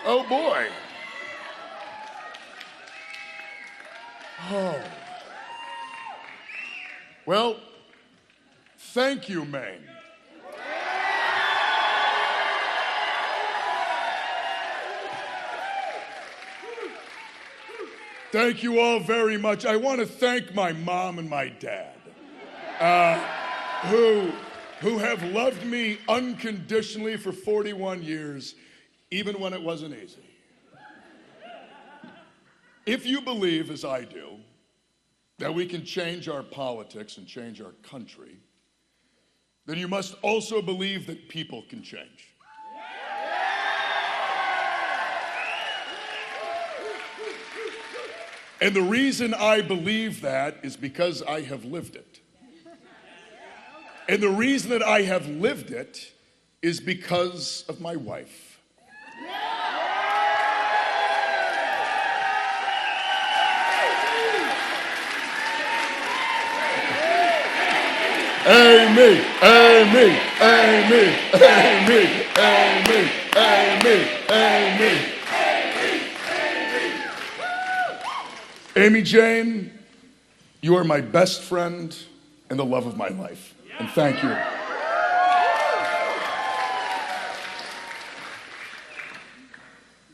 Oh boy. Oh. Well, thank you, Maine. Thank you all very much. I want to thank my mom and my dad, who have loved me unconditionally for 41 years, even when it wasn't easy. If you believe, as I do, that we can change our politics and change our country, then you must also believe that people can change. And the reason I believe that is because I have lived it. And the reason that I have lived it is because of my wife. Amy, Amy, Amy, Amy, Amy, Amy, Amy. Amy Jane, you are my best friend and the love of my life. And thank you.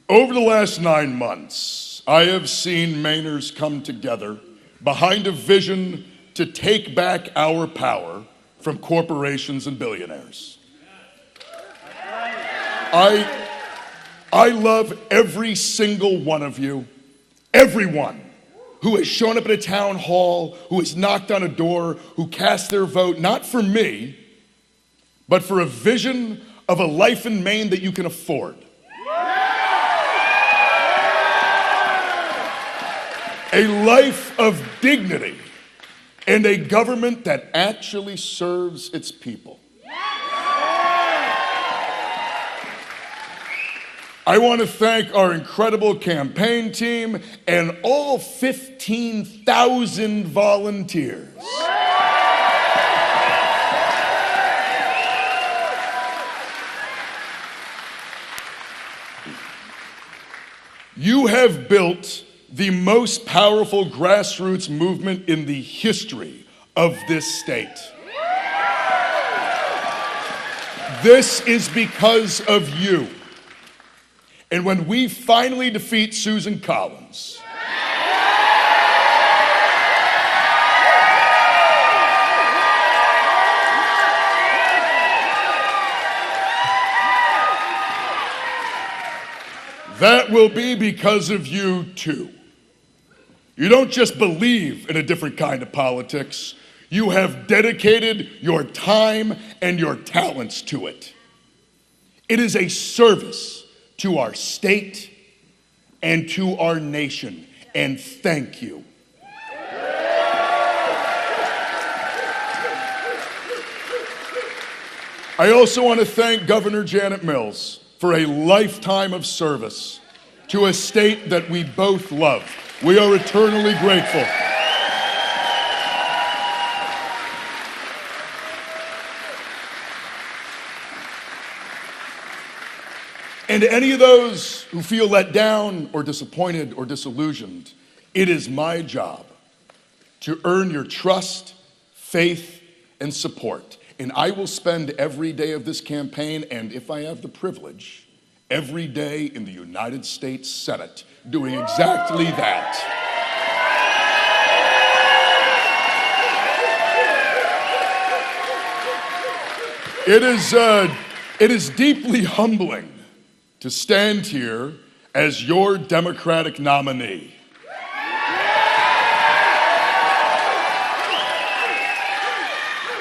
Over the last 9 months, I have seen Mainers come together behind a vision to take back our power from corporations and billionaires. I love every single one of you, everyone who has shown up at a town hall, who has knocked on a door, who cast their vote, not for me, but for a vision of a life in Maine that you can afford. A life of dignity and a government that actually serves its people. I want to thank our incredible campaign team and all 15,000 volunteers. You have built the most powerful grassroots movement in the history of this state. This is because of you. And when we finally defeat Susan Collins, that will be because of you too. You don't just believe in a different kind of politics, you have dedicated your time and your talents to it. It is a service to our state and to our nation, and thank you. I also want to thank Governor Janet Mills for a lifetime of service to a state that we both love. We are eternally grateful. And to any of those who feel let down or disappointed or disillusioned, it is my job to earn your trust, faith, and support. And I will spend every day of this campaign, and if I have the privilege, every day in the United States Senate doing exactly that. It is deeply humbling to stand here as your Democratic nominee.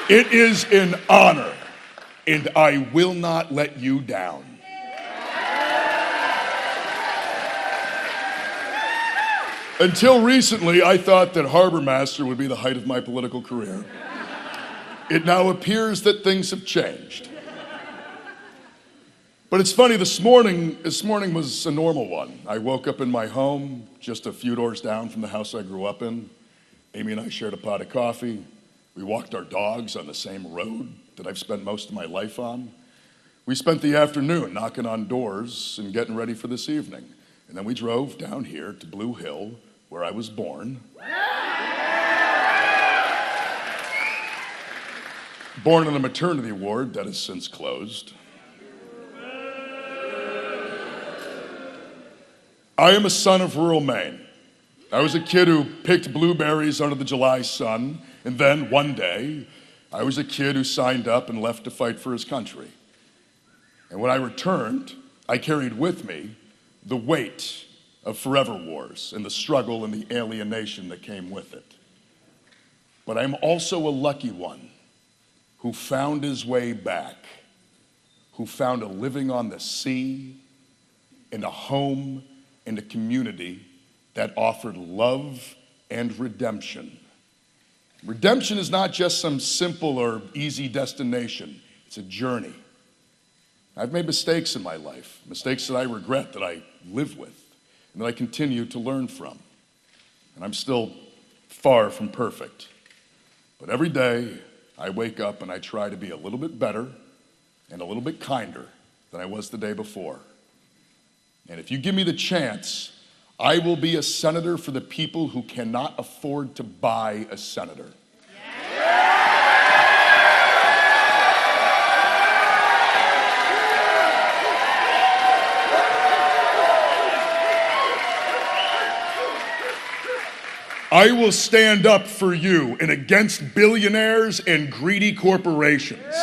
It is an honor, and I will not let you down. Until recently, I thought that harbor master would be the height of my political career. It now appears that things have changed. But it's funny, this morning was a normal one. I woke up in my home, just a few doors down from the house I grew up in. Amy and I shared a pot of coffee. We walked our dogs on the same road that I've spent most of my life on. We spent the afternoon knocking on doors and getting ready for this evening. And then we drove down here to Blue Hill, where I was born. Born in a maternity ward that has since closed. I am a son of rural Maine. I was a kid who picked blueberries under the July sun, and then one day, I was a kid who signed up and left to fight for his country. And when I returned, I carried with me the weight of forever wars and the struggle and the alienation that came with it. But I'm also a lucky one who found his way back, who found a living on the sea, and a home and a community that offered love and redemption. Redemption is not just some simple or easy destination. It's a journey. I've made mistakes in my life, mistakes that I regret, that I live with, and that I continue to learn from. And I'm still far from perfect. But every day, I wake up and I try to be a little bit better and a little bit kinder than I was the day before. And if you give me the chance, I will be a senator for the people who cannot afford to buy a senator. I will stand up for you and against billionaires and greedy corporations.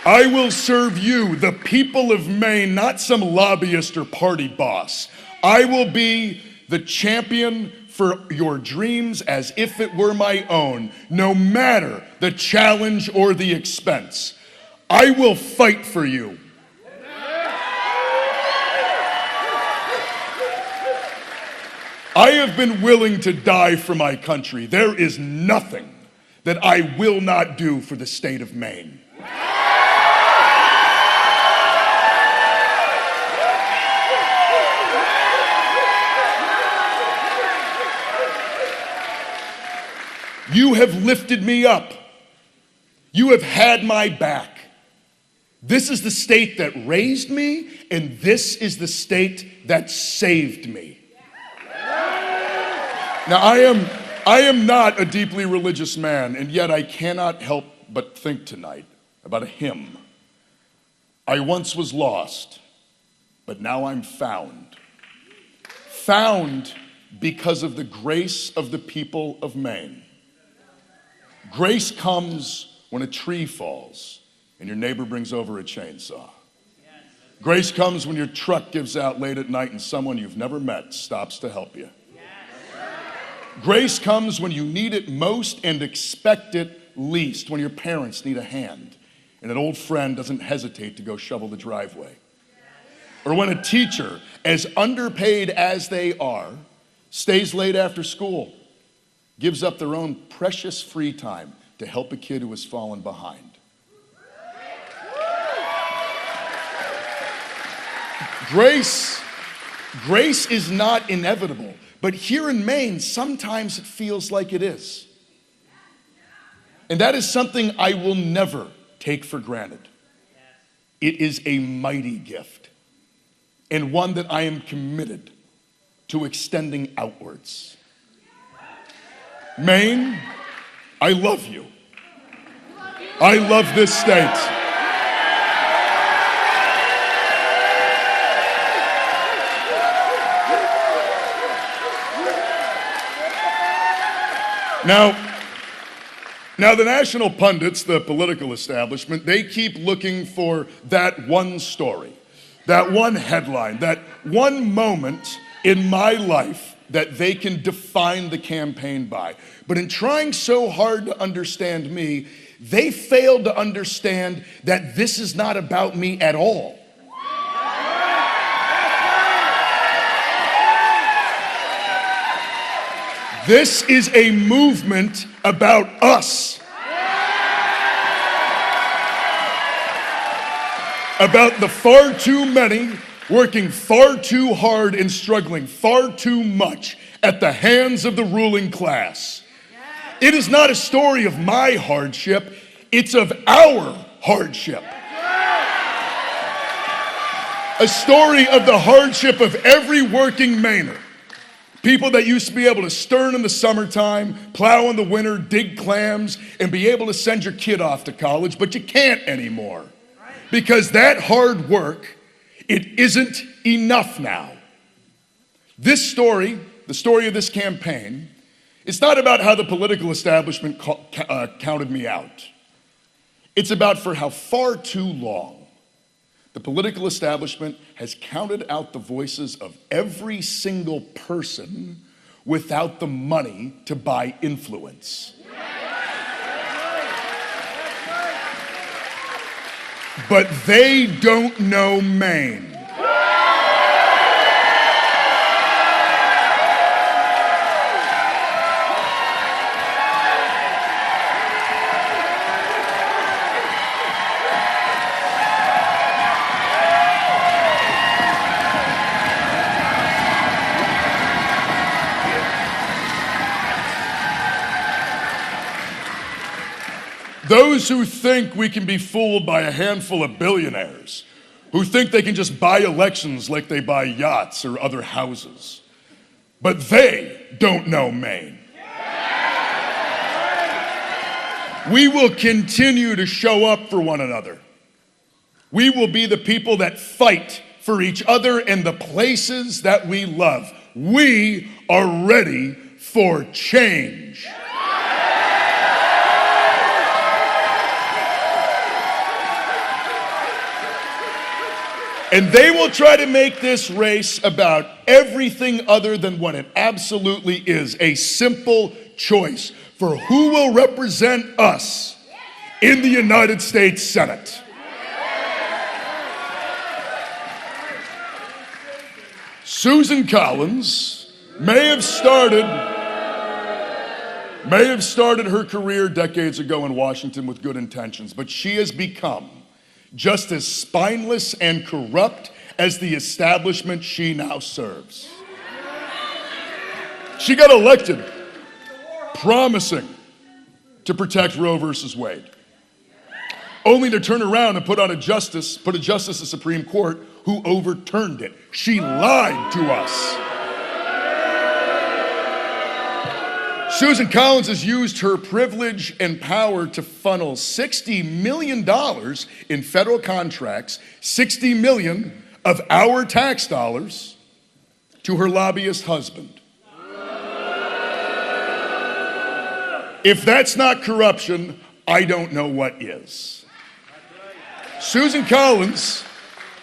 I will serve you, the people of Maine, not some lobbyist or party boss. I will be the champion for your dreams as if it were my own, no matter the challenge or the expense. I will fight for you. I have been willing to die for my country. There is nothing that I will not do for the state of Maine. You have lifted me up. You have had my back. This is the state that raised me, and this is the state that saved me. Now, I am not a deeply religious man, and yet I cannot help but think tonight about a hymn. I once was lost, but now I'm found. Found because of the grace of the people of Maine. Grace comes when a tree falls and your neighbor brings over a chainsaw. Grace comes when your truck gives out late at night and someone you've never met stops to help you. Grace comes when you need it most and expect it least, when your parents need a hand and an old friend doesn't hesitate to go shovel the driveway. Or when a teacher, as underpaid as they are, stays late after school, gives up their own precious free time to help a kid who has fallen behind. Grace is not inevitable. But here in Maine, sometimes it feels like it is. And that is something I will never take for granted. It is a mighty gift, and one that I am committed to extending outwards. Maine, I love you. I love this state. Now the national pundits, the political establishment, they keep looking for that one story, that one headline, that one moment in my life that they can define the campaign by. But in trying so hard to understand me, they failed to understand that this is not about me at all. This is a movement about us. About the far too many working far too hard and struggling far too much at the hands of the ruling class. It is not a story of my hardship. It's of our hardship. A story of the hardship of every working Mainer. People that used to be able to stern in the summertime, plow in the winter, dig clams, and be able to send your kid off to college, but you can't anymore. Because that hard work, it isn't enough now. This story, the story of this campaign, it's not about how the political establishment counted me out. It's about for how far too long the political establishment has counted out the voices of every single person without the money to buy influence. But they don't know Maine. Those who think we can be fooled by a handful of billionaires, who think they can just buy elections like they buy yachts or other houses. But they don't know Maine. We will continue to show up for one another. We will be the people that fight for each other and the places that we love. We are ready for change. And they will try to make this race about everything other than what it absolutely is, a simple choice for who will represent us in the United States Senate. Susan Collins may have started her career decades ago in Washington with good intentions, but she has become just as spineless and corrupt as the establishment she now serves. She got elected promising to protect Roe versus Wade, only to turn around and put a justice of the Supreme Court who overturned it. She lied to us. Susan Collins has used her privilege and power to funnel $60 million in federal contracts, $60 million of our tax dollars, to her lobbyist husband. If that's not corruption, I don't know what is. Susan Collins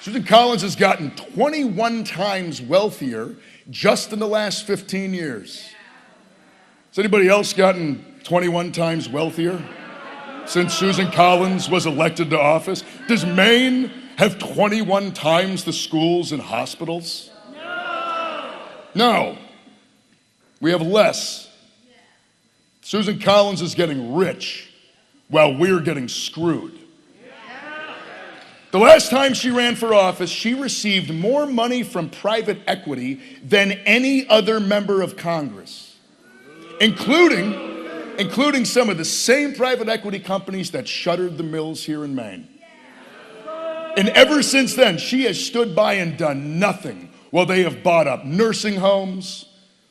has gotten 21 times wealthier just in the last 15 years. Has anybody else gotten 21 times wealthier since Susan Collins was elected to office? Does Maine have 21 times the schools and hospitals? No. We have less. Susan Collins is getting rich while we're getting screwed. The last time she ran for office, she received more money from private equity than any other member of Congress, including some of the same private equity companies that shuttered the mills here in Maine. And ever since then, she has stood by and done nothing while they have bought up nursing homes,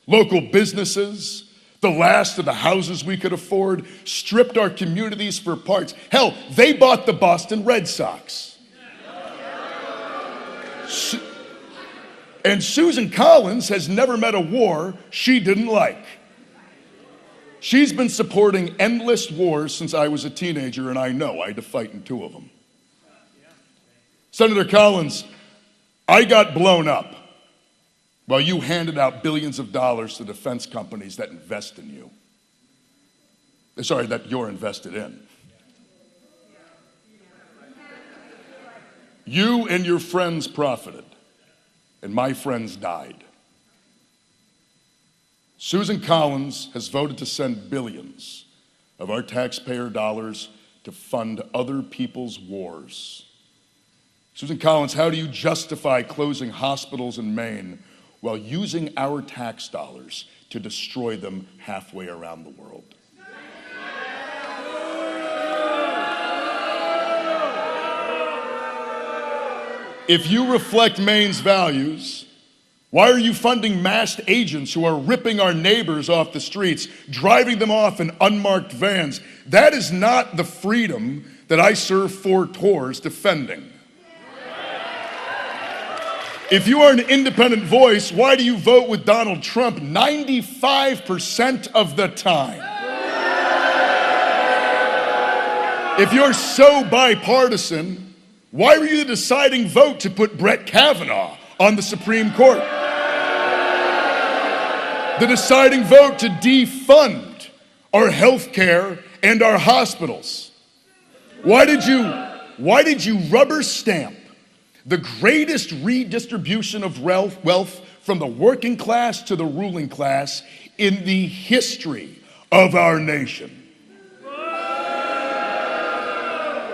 local businesses, the last of the houses we could afford, stripped our communities for parts. Hell, they bought the Boston Red Sox. And Susan Collins has never met a war she didn't like. She's been supporting endless wars since I was a teenager, and I know I had to fight in 2 of them. Senator Collins, I got blown up while you handed out billions of dollars to defense companies that invest in you. Sorry, that you're invested in. You and your friends profited, and my friends died. Susan Collins has voted to send billions of our taxpayer dollars to fund other people's wars. Susan Collins, how do you justify closing hospitals in Maine while using our tax dollars to destroy them halfway around the world? If you reflect Maine's values, why are you funding masked agents who are ripping our neighbors off the streets, driving them off in unmarked vans? That is not the freedom that I served 4 tours defending. If you are an independent voice, why do you vote with Donald Trump 95% of the time? If you're so bipartisan, why were you the deciding vote to put Brett Kavanaugh on the Supreme Court? The deciding vote to defund our health care and our hospitals. Why did you rubber stamp the greatest redistribution of wealth from the working class to the ruling class in the history of our nation?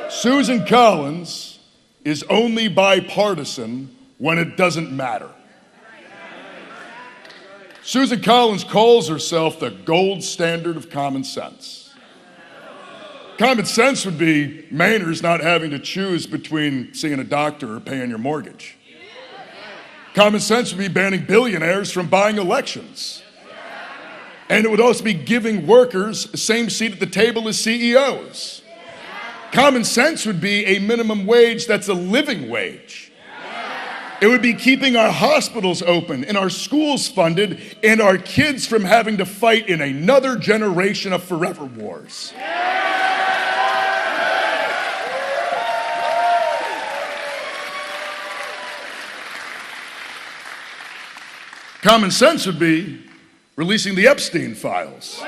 Susan Collins is only bipartisan when it doesn't matter. Susan Collins calls herself the gold standard of common sense. Common sense would be Mainers not having to choose between seeing a doctor or paying your mortgage. Common sense would be banning billionaires from buying elections. And it would also be giving workers the same seat at the table as CEOs. Common sense would be a minimum wage that's a living wage. It would be keeping our hospitals open and our schools funded and our kids from having to fight in another generation of forever wars. Common sense would be releasing the Epstein files.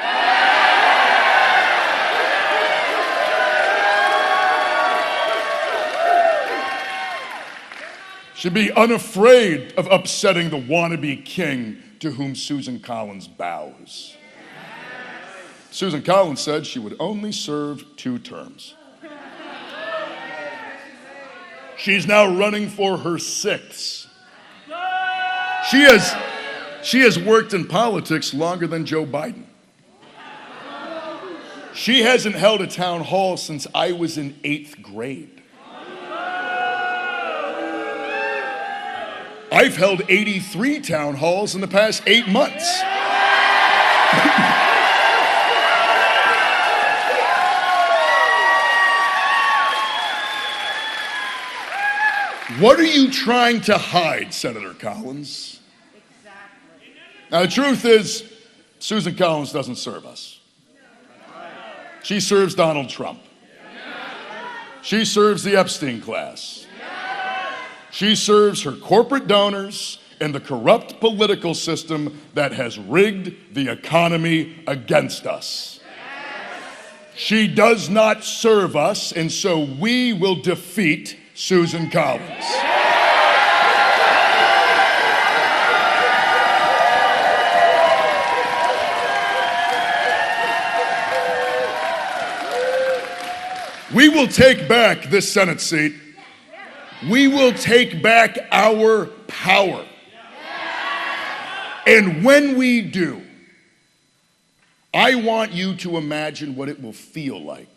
Should be unafraid of upsetting the wannabe king to whom Susan Collins bows. Susan Collins said she would only serve 2 terms. She's now running for her 6th. She has worked in politics longer than Joe Biden. She hasn't held a town hall since I was in 8th grade. I've held 83 town halls in the past 8 months. What are you trying to hide, Senator Collins? Exactly. Now, the truth is, Susan Collins doesn't serve us. She serves Donald Trump. She serves the Epstein class. She serves her corporate donors and the corrupt political system that has rigged the economy against us. She does not serve us, and so we will defeat Susan Collins. We will take back this Senate seat. We will take back our power. And when we do, I want you to imagine what it will feel like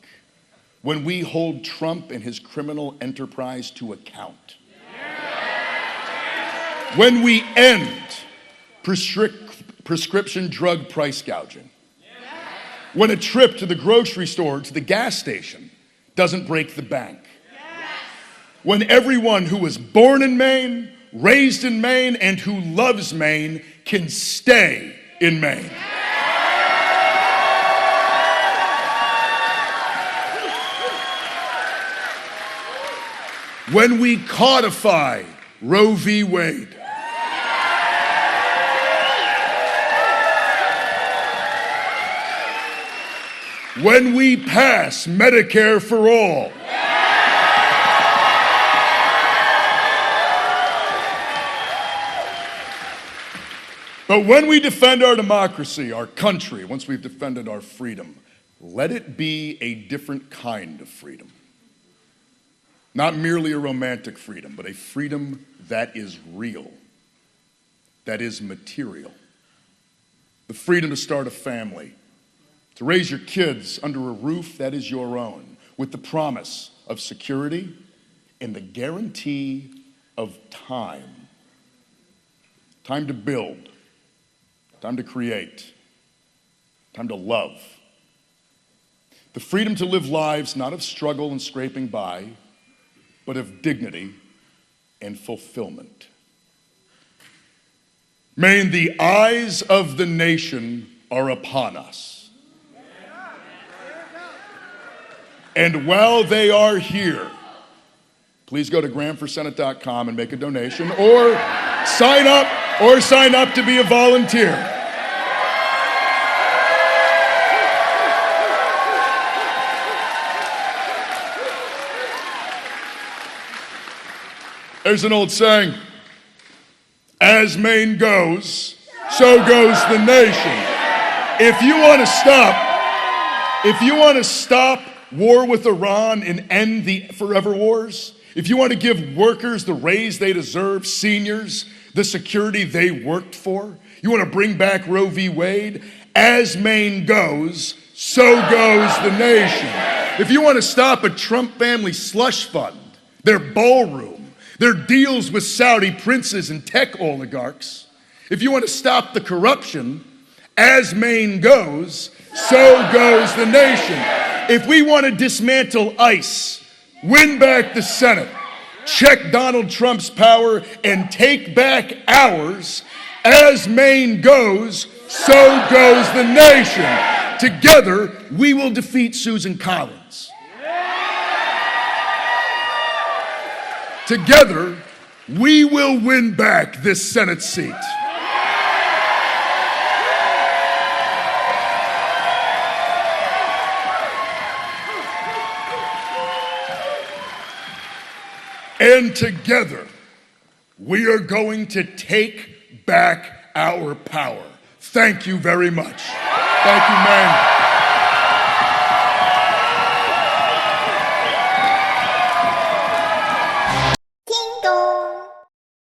when we hold Trump and his criminal enterprise to account. When we end prescription drug price gouging. When a trip to the grocery store, to the gas station, doesn't break the bank. When everyone who was born in Maine, raised in Maine, and who loves Maine can stay in Maine. When we codify Roe v. Wade. When we pass Medicare for all. But when we defend our democracy, our country, once we've defended our freedom, let it be a different kind of freedom. Not merely a romantic freedom, but a freedom that is real, that is material. The freedom to start a family, to raise your kids under a roof that is your own, with the promise of security and the guarantee of time. Time to build, time to create, time to love. The freedom to live lives not of struggle and scraping by, but of dignity and fulfillment. May the eyes of the nation are upon us. And while they are here, please go to grandforsenate.com and make a donation or sign up to be a volunteer. There's an old saying, as Maine goes, so goes the nation. If you want to stop war with Iran and end the forever wars, if you want to give workers the raise they deserve, seniors the security they worked for, you want to bring back Roe v. Wade, as Maine goes, so goes the nation. If you want to stop a Trump family slush fund, their ballroom, their deals with Saudi princes and tech oligarchs, if you want to stop the corruption, as Maine goes, so goes the nation. If we want to dismantle ICE, win back the Senate, check Donald Trump's power, and take back ours, as Maine goes, so goes the nation. Together, we will defeat Susan Collins. Together, we will win back this Senate seat. And together, we are going to take back our power. Thank you very much. Thank you, man.